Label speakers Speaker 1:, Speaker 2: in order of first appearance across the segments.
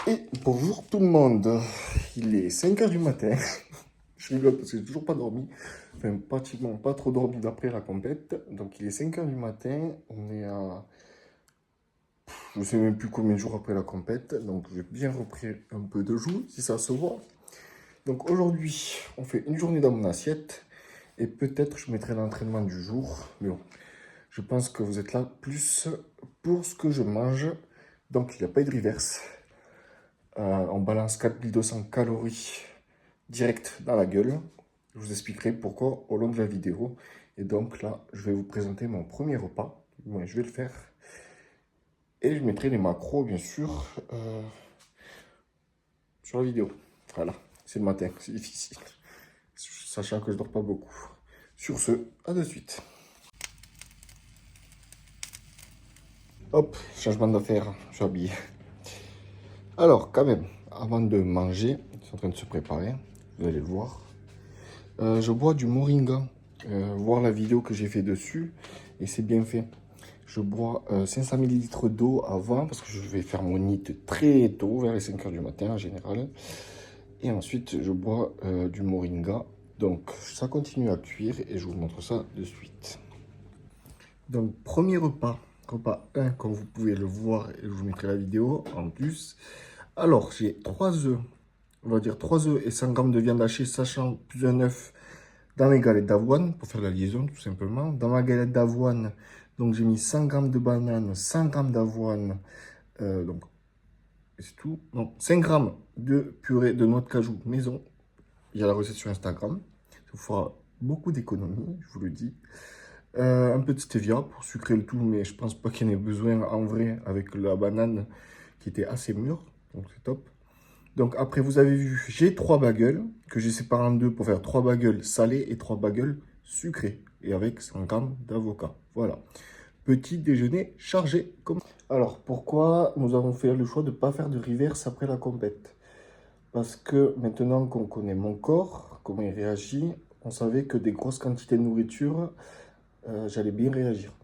Speaker 1: Et bonjour tout le monde, il est 5 h du matin, je rigole parce que j'ai toujours pas dormi, enfin pratiquement pas trop dormi d'après la compète, donc il est 5 h du matin, on est à, je sais même plus combien de jours après la compète, donc j'ai bien repris un peu de joue, si ça se voit. Donc aujourd'hui, on fait une journée dans mon assiette, et peut-être je mettrai l'entraînement du jour, mais bon, je pense que vous êtes là plus pour ce que je mange, donc il n'y a pas eu de reverse. On balance 4200 calories direct dans la gueule. Je vous expliquerai pourquoi au long de la vidéo. Et donc là, je vais vous présenter mon premier repas. Moi, je vais le faire. Et je mettrai les macros, bien sûr, sur la vidéo. Voilà, c'est le matin, c'est difficile. Sachant que je dors pas beaucoup. Sur ce, à de suite. Hop, changement d'affaires, je suis habillé. Alors, quand même, avant de manger, ils sont en train de se préparer. Vous allez le voir. Je bois du moringa. Voir la vidéo que j'ai fait dessus. Et c'est bien fait. Je bois 500 ml d'eau avant parce que je vais faire mon NEAT très tôt, vers les 5 h du matin en général. Et ensuite, je bois du moringa. Donc, ça continue à cuire et je vous montre ça de suite. Donc, premier repas. Repas 1, comme vous pouvez le voir, et je vous mettrai la vidéo en plus. Alors, j'ai 3 œufs. On va dire 3 œufs et 100 g de viande hachée, sachant plus un œuf dans mes galettes d'avoine, pour faire la liaison tout simplement. Dans ma galette d'avoine, donc j'ai mis 100 g de banane, 100 g d'avoine, donc c'est tout. Non, 5 g de purée de noix de cajou maison. Il y a la recette sur Instagram. Ça vous fera beaucoup d'économies, je vous le dis. Un peu de stevia pour sucrer le tout, mais je pense pas qu'il y en ait besoin en vrai avec la banane qui était assez mûre, donc c'est top. Donc après, vous avez vu, j'ai 3 bagels que j'ai séparés en deux pour faire 3 bagels salés et 3 bagels sucrés. Et avec 100 g d'avocat. Voilà. Petit déjeuner chargé. Alors, pourquoi nous avons fait le choix de ne pas faire de reverse après la compète? Parce que maintenant qu'on connaît mon corps, comment il réagit, on savait que des grosses quantités de nourriture, j'allais bien réagir.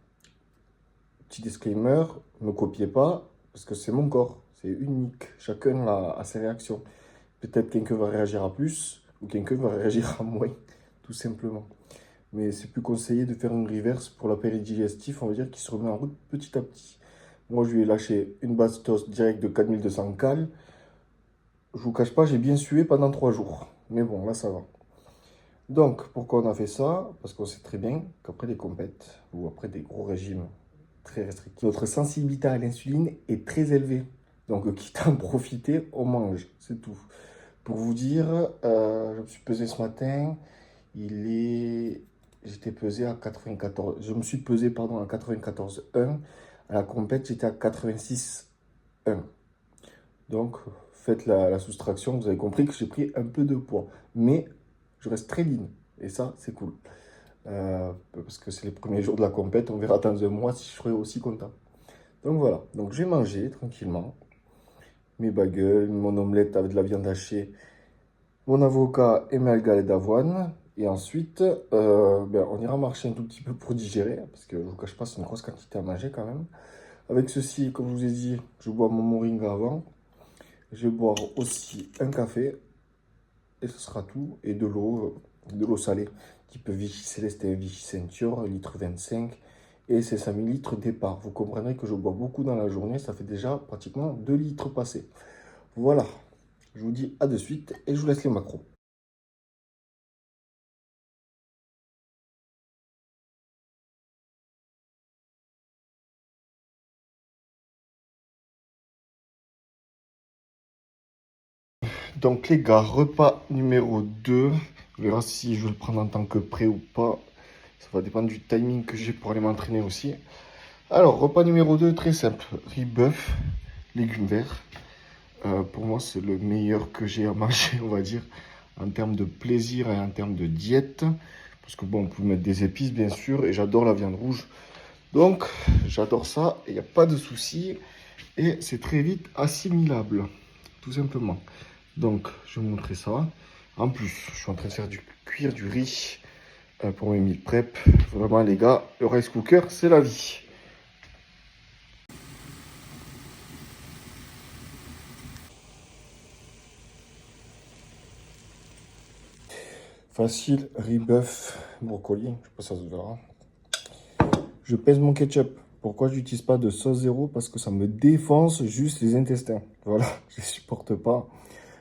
Speaker 1: Petit disclaimer, ne me copiez pas, parce que c'est mon corps, c'est unique. Chacun a ses réactions. Peut-être quelqu'un va réagir à plus ou quelqu'un va réagir à moins, tout simplement. Mais c'est plus conseillé de faire une reverse pour l'appareil digestif, on va dire, qui se remet en route petit à petit. Moi, je lui ai lâché une bastos directe de 4200 cales. Je vous cache pas, j'ai bien sué pendant 3 jours. Mais bon, là, ça va. Donc, pourquoi on a fait ça? Parce qu'on sait très bien qu'après des compètes ou après des gros régimes très restrictifs, notre sensibilité à l'insuline est très élevée. Donc, quitte à en profiter, on mange, c'est tout. Pour vous dire, je me suis pesé ce matin, j'étais pesé à 94, je me suis pesé, pardon, à 94,1. À la compète, j'étais à 86,1. Donc, faites la soustraction, vous avez compris que j'ai pris un peu de poids. Mais je reste très lean, et ça, c'est cool. Parce que c'est les premiers jours de la compète, on verra dans un mois si je serai aussi content. Donc voilà, donc j'ai mangé tranquillement mes bagels, mon omelette avec de la viande hachée, mon avocat et ma galette d'avoine. Et ensuite, on ira marcher un tout petit peu pour digérer, parce que je ne vous cache pas, c'est une grosse quantité à manger quand même. Avec ceci, comme je vous ai dit, je bois mon moringa avant. Je vais boire aussi un café, et ce sera tout. Et de l'eau salée, type Vichy Céleste et Vichy Ceinture, litre 25. Et c'est 5000 litres départ. Vous comprendrez que je bois beaucoup dans la journée, ça fait déjà pratiquement 2 litres passés. Voilà, je vous dis à de suite et je vous laisse les macros. Donc les gars, repas numéro 2. On verra si je vais le prendre en tant que prêt ou pas. Ça va dépendre du timing que j'ai pour aller m'entraîner aussi. Alors, repas numéro 2, très simple. Riz bœuf, légumes verts. Pour moi, c'est le meilleur que j'ai à manger, on va dire, en termes de plaisir et en termes de diète. Parce que bon, on peut mettre des épices, bien sûr, et j'adore la viande rouge. Donc, j'adore ça, il n'y a pas de souci. Et c'est très vite assimilable, tout simplement. Donc, je vais vous montrer ça. En plus, je suis en train de faire cuire du riz pour mes meal prep. Vraiment, les gars, le rice cooker, c'est la vie. Facile, riz, bœuf, brocoli. Je sais pas si ça se verra. Je pèse mon ketchup. Pourquoi je n'utilise pas de sauce zéro? Parce que ça me défonce juste les intestins. Voilà, je ne supporte pas.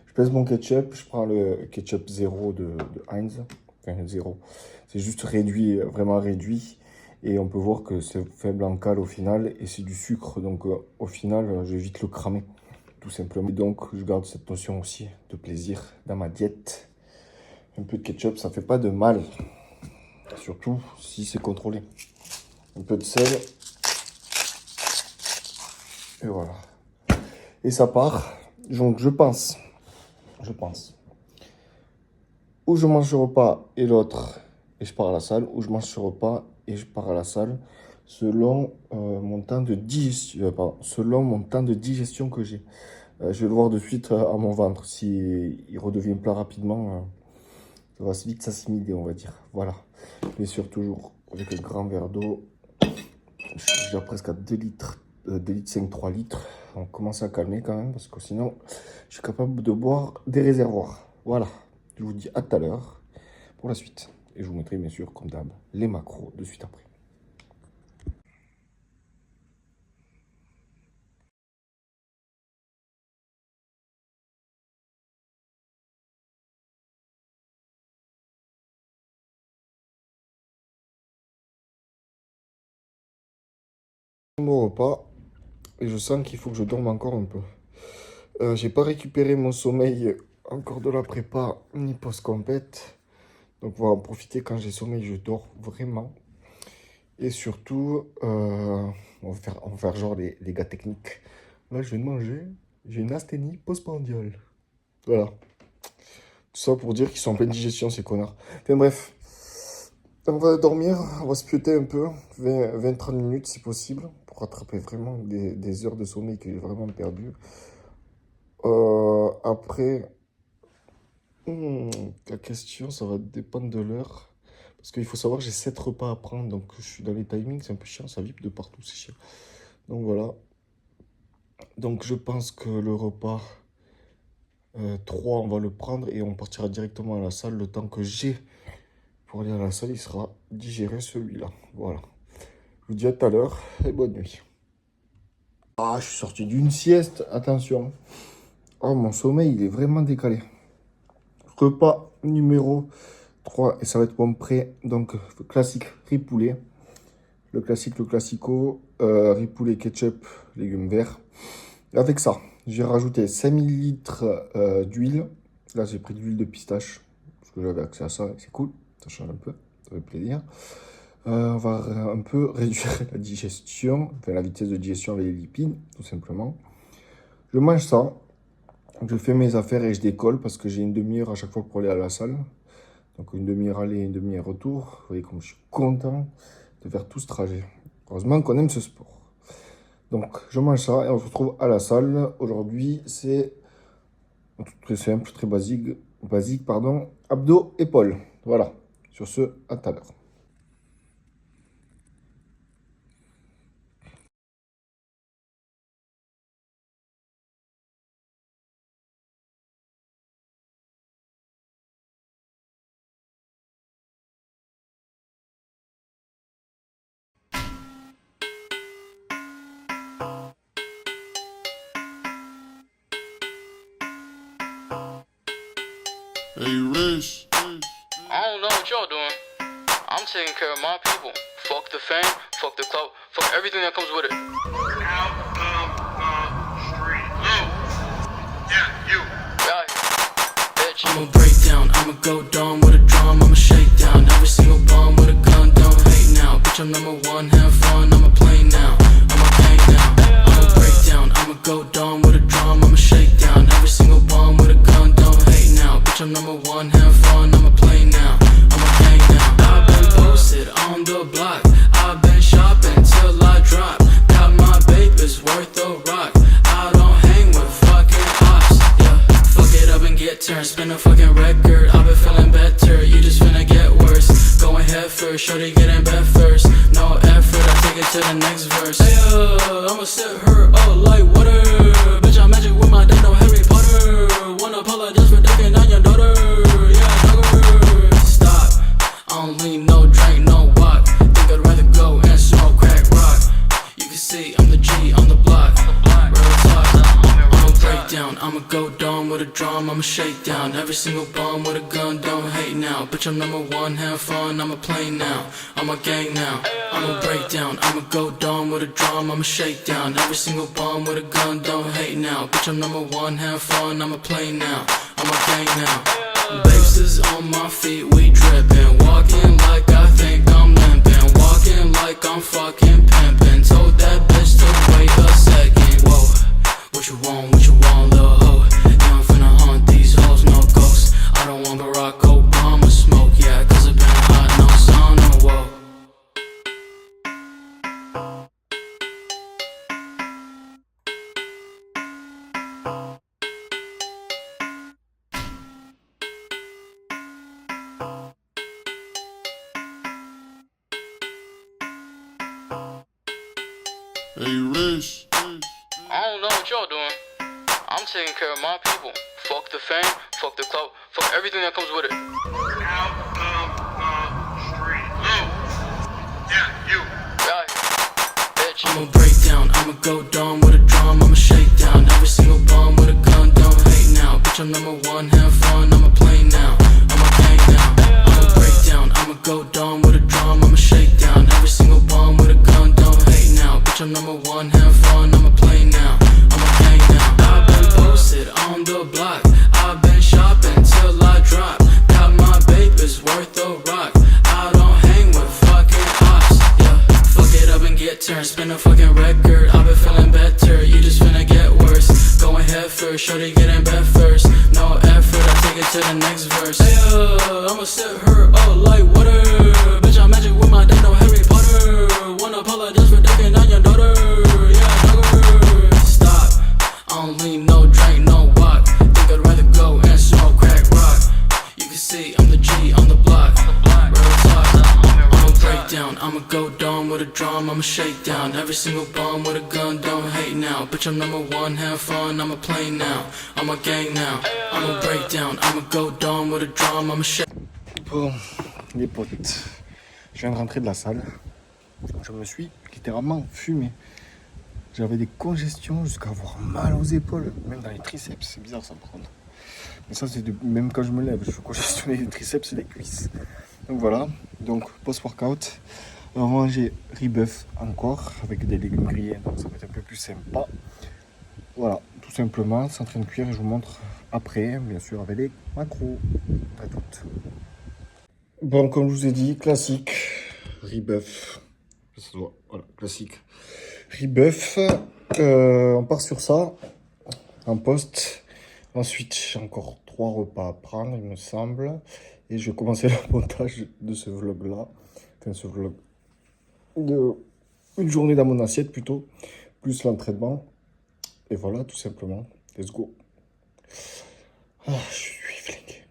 Speaker 1: Je pèse mon ketchup. Je prends le ketchup zéro de Heinz. Enfin, zéro. C'est juste réduit, vraiment réduit. Et on peut voir que c'est faible en cale au final. Et c'est du sucre. Donc au final, je vais vite le cramer. Tout simplement. Et donc, je garde cette notion aussi de plaisir dans ma diète. Un peu de ketchup, ça fait pas de mal. Surtout si c'est contrôlé. Un peu de sel. Et voilà. Et ça part. Donc, je pense. Ou je mange ce repas et l'autre, et je pars à la salle. Ou je mange ce repas et je pars à la salle. Selon mon temps de digestion. Selon mon temps de digestion que j'ai. Je vais le voir de suite à mon ventre. Si il redevient plat rapidement, ça va vite s'assimiler, on va dire. Voilà. Bien sûr, toujours avec un grand verre d'eau. Je suis déjà presque à 2 litres, 2 litres 5, 3 litres. On commence à calmer quand même, parce que sinon, je suis capable de boire des réservoirs. Voilà. Je vous dis à tout à l'heure pour la suite. Et je vous mettrai, bien sûr, comme d'hab, les macros de suite après. Mon repas, et je sens qu'il faut que je dorme encore un peu. J'ai pas récupéré mon sommeil encore de la prépa ni post-compète. Donc on va en profiter quand j'ai sommeil, je dors vraiment. Et surtout, on va faire genre les gars techniques. Là, je viens de manger, j'ai une asthénie postprandiale. Voilà. Tout ça pour dire qu'ils sont en pleine digestion, ces connards. Enfin bref, on va dormir, on va se pioter un peu, 20-30 minutes si possible, pour rattraper vraiment des heures de sommeil que j'ai vraiment perdues. Après, la question, ça va dépendre de l'heure. Parce qu'il faut savoir que j'ai 7 repas à prendre, donc je suis dans les timings, c'est un peu chiant, ça vibre de partout, c'est chiant. Donc voilà. Donc je pense que le repas 3, on va le prendre et on partira directement à la salle. Le temps que j'ai pour aller à la salle, il sera digéré celui-là. Voilà. Je vous dis à tout à l'heure et bonne nuit. Ah, je suis sorti d'une sieste, attention. Oh, mon sommeil, il est vraiment décalé. Repas numéro 3, et ça va être mon prêt. Donc, classique, riz poulet. Le classico, riz poulet, ketchup, légumes verts. Avec ça, j'ai rajouté 5000 litres d'huile. Là, j'ai pris de l'huile de pistache, parce que j'avais accès à ça, c'est cool. Ça change un peu, ça fait plaisir. On va un peu réduire la digestion, enfin la vitesse de digestion avec les lipides, tout simplement. Je mange ça. Je fais mes affaires et je décolle parce que j'ai une demi-heure à chaque fois pour aller à la salle. Donc une demi-heure aller, une demi-heure retour. Vous voyez comme je suis content de faire tout ce trajet. Heureusement qu'on aime ce sport. Donc je mange ça et on se retrouve à la salle. Aujourd'hui c'est très simple, très basique, abdos, épaules. Voilà. Sur ce, à tout à l'heure.
Speaker 2: Hey, Rich. I don't know what y'all doing. I'm taking care of my people. Fuck the fame, fuck the club, fuck everything that comes with it.
Speaker 3: Out of the street. Yeah, you.
Speaker 2: Right. Bitch.
Speaker 4: I'ma break down, I'ma go down with a drum, I'ma shake down every single bomb with a gun, don't hate now. Bitch, I'm number one, have fun, I'ma play now, I'ma bang now. I'ma break down, I'ma go down with a drum, I'ma shake down every single bomb with a gun, don't hate now. Bitch, I'm number one, have fun, I'ma play now, I'ma bang now. I've been posted on the block, I've been shopping till I drop. Got my papers worth a rock, I don't hang with fucking ops, yeah. Fuck it up and get turned, spin a fucking record. I've been feeling better, you just finna get worse. Going head first, shorty get in bed first. No effort, I take it to the next verse. Hey, I'ma set her up like water. Bitch, I'm magic with my dad, no Harry Potter. Wanna apologize for taking down your daughter. Yeah, doggers. I'ma go dumb with a drum, I'ma shake down every single bum with a gun, don't hate now. Bitch, I'm number one, have fun, I'ma play now. I'm a gang now, I'ma break down. I'ma go dumb with a drum, I'ma shake down every single bum with a gun, don't hate now. Bitch, I'm number one, have fun, I'ma play now. I'm a gang now. Babes is on my feet, we drippin'. Walking like I think I'm limping. Walking like I'm fucking pimpin'. Told that bitch to wait a second. Whoa, what you want, little hoe? Yeah, I'm finna hunt these hoes, no ghosts. I don't want Barack Obama smoke, yeah, cause it been hot, no sun, no whoa.
Speaker 3: Hey, Rich.
Speaker 2: I don't know what y'all doing. I'm taking care of my people. Fuck the fame, fuck the clout, fuck everything that comes with it.
Speaker 3: Out of the street. Lou. Yeah, you.
Speaker 2: Right here, bitch.
Speaker 4: I'ma break down, I'ma go dumb with a drum, I'ma shake down every single bum with a gun, don't hate now. Bitch, I'm number one, have fun, I'ma play now. I'm a gang now, I'ma break down, I'ma go dumb with a drum, I'ma shake down every single bum with a gun, don't hate now. Bitch, I'm number one, have fun, I'ma play now. I'm a gang now. I've been posted on the block, I've been shopping till I drop. Got my papers worth a rock. I don't hang with fucking ops, yeah. Fuck it up and get turned, spin a fucking record. I've been feeling better, you just finna get worse. Going head first, shorty get in bed first. No effort, I take it to the next verse. Hey, I'ma set her up like water. Bitch, I'm magic with my dad, no Harry Potter. Wanna apologize for taking on your daughter. Yeah, dogger. Stop, I don't lean, no drink, no walk. Think I'd rather go and smoke crack rock. You can see I'm the G on the block. Real talk, I'ma break down, I'ma go dumb with a drum, I'ma shake down every single bum with a gun, don't hate now. Bitch, I'm number one, have fun, I'ma play now. I'm a gang now, I'ma break down, I'ma go dumb with a drum, I'ma shake.
Speaker 1: Bon, les potes, je viens de rentrer de la salle. Je me suis littéralement fumé. J'avais des congestions jusqu'à avoir mal aux épaules, même dans les triceps. C'est bizarre ça par contre. Mais ça, c'est même quand je me lève, je suis congestionné les triceps et les cuisses. Donc voilà, donc post-workout, on va manger riz bœuf encore avec des légumes grillés, donc ça va être un peu plus sympa. Voilà, tout simplement, c'est en train de cuire et je vous montre après, bien sûr, avec les macros. À toutes. Bon, comme je vous ai dit, classique, riz bœuf. Voilà, classique. Riz bœuf, on part sur ça, en post. Ensuite, j'ai encore 3 repas à prendre, il me semble. Et je vais commencer le montage de ce vlog-là. Enfin, ce vlog de une journée dans mon assiette plutôt, plus l'entraînement. Et voilà, tout simplement. Let's go. Ah, je suis flingué.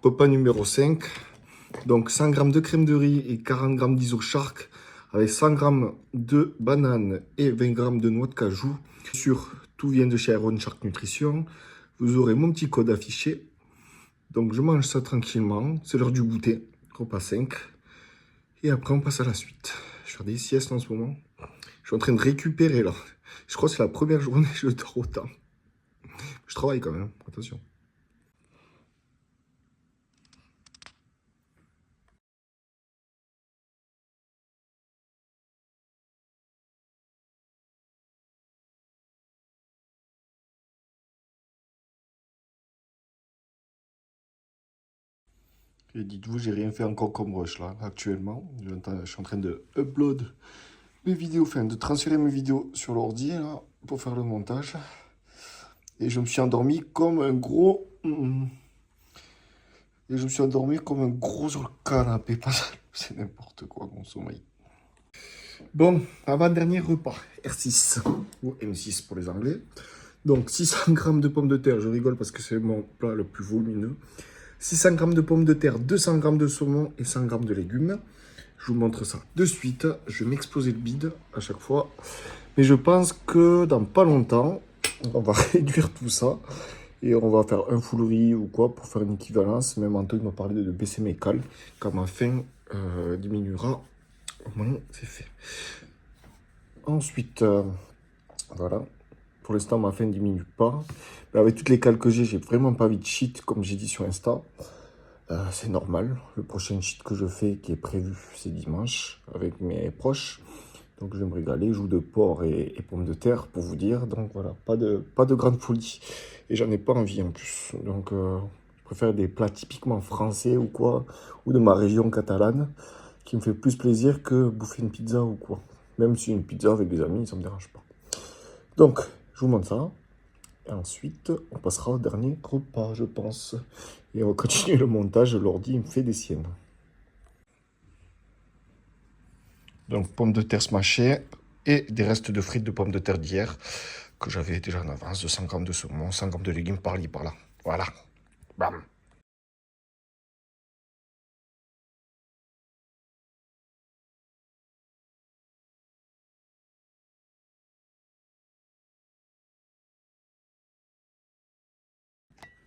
Speaker 1: Repas numéro 5. Donc 100 g de crème de riz et 40 g d'isoshark avec 100 g de banane et 20 g de noix de cajou. Sur tout vient de chez Iron Shark Nutrition. Vous aurez mon petit code affiché. Donc je mange ça tranquillement. C'est l'heure du goûter. Repas 5. Et après on passe à la suite. Je vais faire des siestes en ce moment. Je suis en train de récupérer là. Je crois que c'est la première journée que je dors autant. Je travaille quand même. Attention. Et dites-vous, j'ai rien fait encore comme rush là, actuellement. Je suis en train de upload mes vidéos, enfin de transférer mes vidéos sur l'ordi là, pour faire le montage. Et je me suis endormi comme un gros... Et je me suis endormi comme un gros sur le canapé. C'est n'importe quoi mon sommeil. Bon, avant-dernier repas, R6 ou M6 pour les Anglais. Donc 600 g de pommes de terre, je rigole parce que c'est mon plat le plus volumineux. 600 g de pommes de terre, 200 g de saumon et 100 g de légumes. Je vous montre ça de suite. Je vais m'exploser le bide à chaque fois. Mais je pense que dans pas longtemps, on va réduire tout ça. Et on va faire un full riz ou quoi pour faire une équivalence. Même Antoine m'a parlé de baisser mes cales quand ma faim diminuera. Au moins, c'est fait. Ensuite, voilà. Pour l'instant, ma faim ne diminue pas. Mais avec toutes les cales que j'ai vraiment pas envie de cheat, comme j'ai dit sur Insta. C'est normal. Le prochain cheat que je fais, qui est prévu, c'est dimanche, avec mes proches. Donc je vais me régaler, joues de porc et pommes de terre, pour vous dire. Donc voilà, pas de grande folie. Et j'en ai pas envie en plus. Donc je préfère des plats typiquement français ou quoi, ou de ma région catalane, qui me fait plus plaisir que bouffer une pizza ou quoi. Même si une pizza avec des amis, ça me dérange pas. Donc, je vous montre ça. Et ensuite, on passera au dernier repas, je pense. Et on va continuer le montage, l'ordi il me fait des siennes. Donc, pommes de terre smashées et des restes de frites de pommes de terre d'hier que j'avais déjà en avance, de 100 grammes de saumon, 100 grammes de légumes par-li, par-là. Voilà. Bam.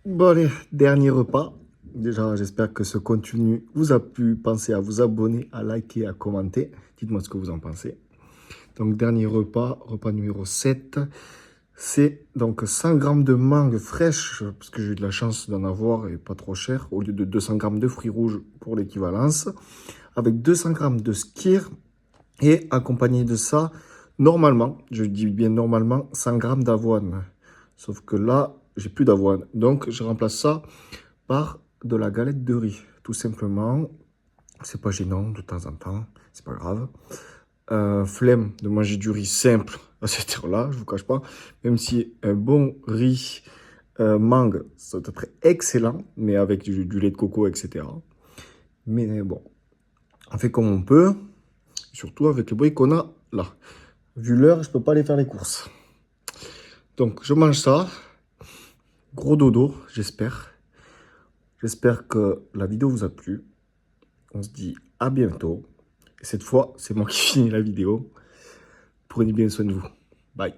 Speaker 1: Bon allez, dernier repas. Déjà, j'espère que ce contenu vous a plu. Pensez à vous abonner, à liker, à commenter. Dites-moi ce que vous en pensez. Donc, dernier repas, repas numéro 7. C'est donc 100 grammes de mangue fraîche, parce que j'ai eu de la chance d'en avoir et pas trop cher, au lieu de 200 grammes de fruits rouges pour l'équivalence. Avec 200 grammes de skyr et accompagné de ça, normalement, je dis bien normalement, 100 grammes d'avoine. Sauf que là, j'ai plus d'avoine. Donc, je remplace ça par de la galette de riz. Tout simplement, c'est pas gênant de temps en temps, c'est pas grave. Flemme de manger du riz simple à cette heure-là, je vous cache pas. Même si un bon riz mangue, ça doit être excellent, mais avec du lait de coco, etc. Mais bon, on fait comme on peut, surtout avec le bruit qu'on a là. Vu l'heure, je peux pas aller faire les courses. Donc, je mange ça. Gros dodo, j'espère. J'espère que la vidéo vous a plu. On se dit à bientôt. Et cette fois, c'est moi qui finis la vidéo. Prenez bien soin de vous. Bye.